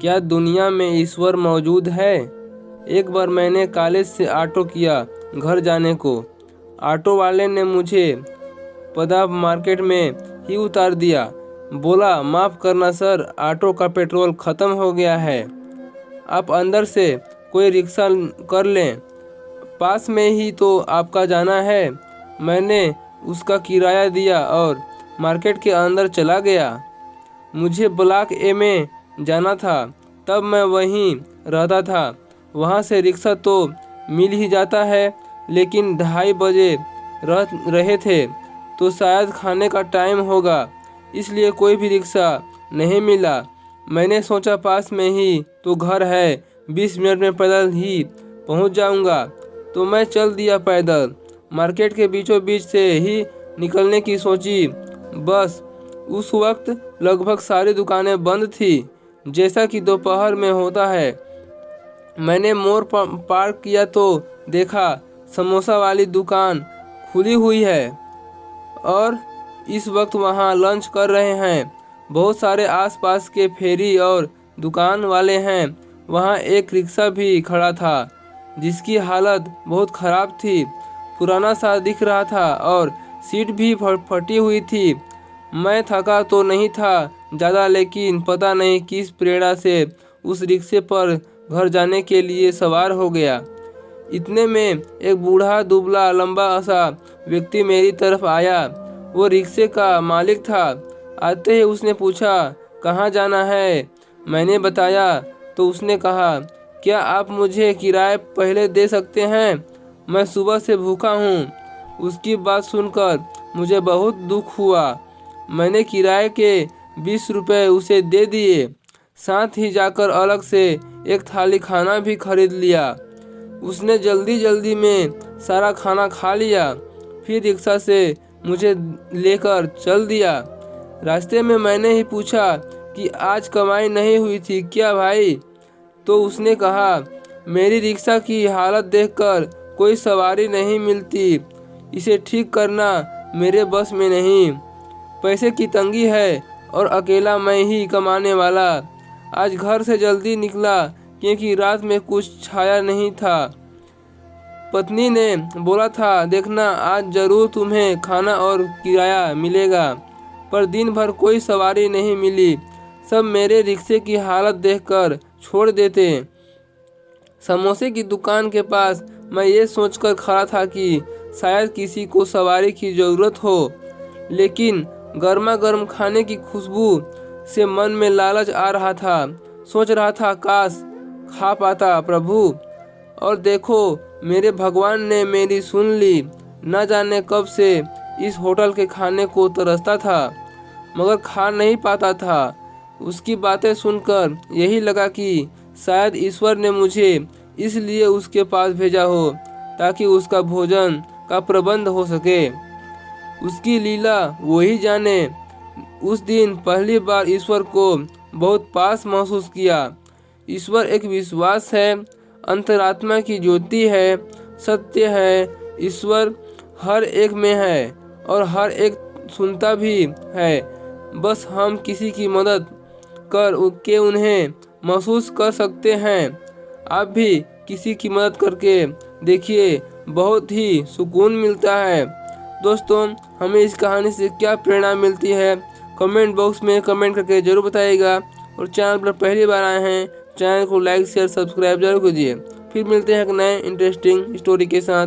क्या दुनिया में ईश्वर मौजूद है? एक बार मैंने कॉलेज से ऑटो किया घर जाने को। ऑटो वाले ने मुझे पदाप मार्केट में ही उतार दिया। बोला, माफ़ करना सर, ऑटो का पेट्रोल ख़त्म हो गया है, आप अंदर से कोई रिक्शा कर लें, पास में ही तो आपका जाना है। मैंने उसका किराया दिया और मार्केट के अंदर चला गया। मुझे ब्लॉक ए में जाना था, तब मैं वहीं रहता था। वहाँ से रिक्शा तो मिल ही जाता है, लेकिन 2:30 बजे रहे थे तो शायद खाने का टाइम होगा, इसलिए कोई भी रिक्शा नहीं मिला। मैंने सोचा पास में ही तो घर है, 20 मिनट में पैदल ही पहुंच जाऊंगा, तो मैं चल दिया पैदल। मार्केट के बीचों बीच से ही निकलने की सोची। बस उस वक्त लगभग सारी दुकानें बंद थी, जैसा कि दोपहर में होता है। मैंने मोड़ पार किया तो देखा समोसा वाली दुकान खुली हुई है और इस वक्त वहां लंच कर रहे हैं। बहुत सारे आसपास के फेरी और दुकान वाले हैं। वहां एक रिक्शा भी खड़ा था, जिसकी हालत बहुत ख़राब थी, पुराना सा दिख रहा था और सीट भी फटी हुई थी। मैं थका तो नहीं था ज़्यादा, लेकिन पता नहीं किस प्रेरणा से उस रिक्शे पर घर जाने के लिए सवार हो गया। इतने में एक बूढ़ा दुबला लंबा सा व्यक्ति मेरी तरफ आया। वो रिक्शे का मालिक था। आते ही उसने पूछा, कहाँ जाना है? मैंने बताया तो उसने कहा, क्या आप मुझे किराया पहले दे सकते हैं? मैं सुबह से भूखा हूँ। उसकी बात सुनकर मुझे बहुत दुख हुआ। मैंने किराए के 20 रुपये उसे दे दिए। साथ ही जाकर अलग से एक थाली खाना भी खरीद लिया। उसने जल्दी जल्दी में सारा खाना खा लिया, फिर रिक्शा से मुझे लेकर चल दिया। रास्ते में मैंने ही पूछा कि आज कमाई नहीं हुई थी क्या भाई? तो उसने कहा, मेरी रिक्शा की हालत देखकर कोई सवारी नहीं मिलती, इसे ठीक करना मेरे बस में नहीं। पैसे की तंगी है और अकेला मैं ही कमाने वाला। आज घर से जल्दी निकला क्योंकि रात में कुछ छाया नहीं था। पत्नी ने बोला था, देखना आज जरूर तुम्हें खाना और किराया मिलेगा, पर दिन भर कोई सवारी नहीं मिली। सब मेरे रिक्शे की हालत देखकर छोड़ देते। समोसे की दुकान के पास मैं ये सोचकर खड़ा था कि शायद किसी को सवारी की ज़रूरत हो, लेकिन गर्मा गर्म खाने की खुशबू से मन में लालच आ रहा था। सोच रहा था, काश खा पाता प्रभु। और देखो, मेरे भगवान ने मेरी सुन ली। न जाने कब से इस होटल के खाने को तरसता था, मगर खा नहीं पाता था। उसकी बातें सुनकर यही लगा कि शायद ईश्वर ने मुझे इसलिए उसके पास भेजा हो, ताकि उसका भोजन का प्रबंध हो सके। उसकी लीला वही जाने। उस दिन पहली बार ईश्वर को बहुत पास महसूस किया। ईश्वर एक विश्वास है, अंतरात्मा की ज्योति है, सत्य है। ईश्वर हर एक में है और हर एक सुनता भी है। बस हम किसी की मदद कर के उन्हें महसूस कर सकते हैं। आप भी किसी की मदद करके देखिए, बहुत ही सुकून मिलता है। दोस्तों, हमें इस कहानी से क्या प्रेरणा मिलती है, कमेंट बॉक्स में कमेंट करके ज़रूर बताइएगा। और चैनल पर पहली बार आए हैं, चैनल को लाइक शेयर सब्सक्राइब जरूर कीजिए। फिर मिलते हैं एक नए इंटरेस्टिंग स्टोरी के साथ।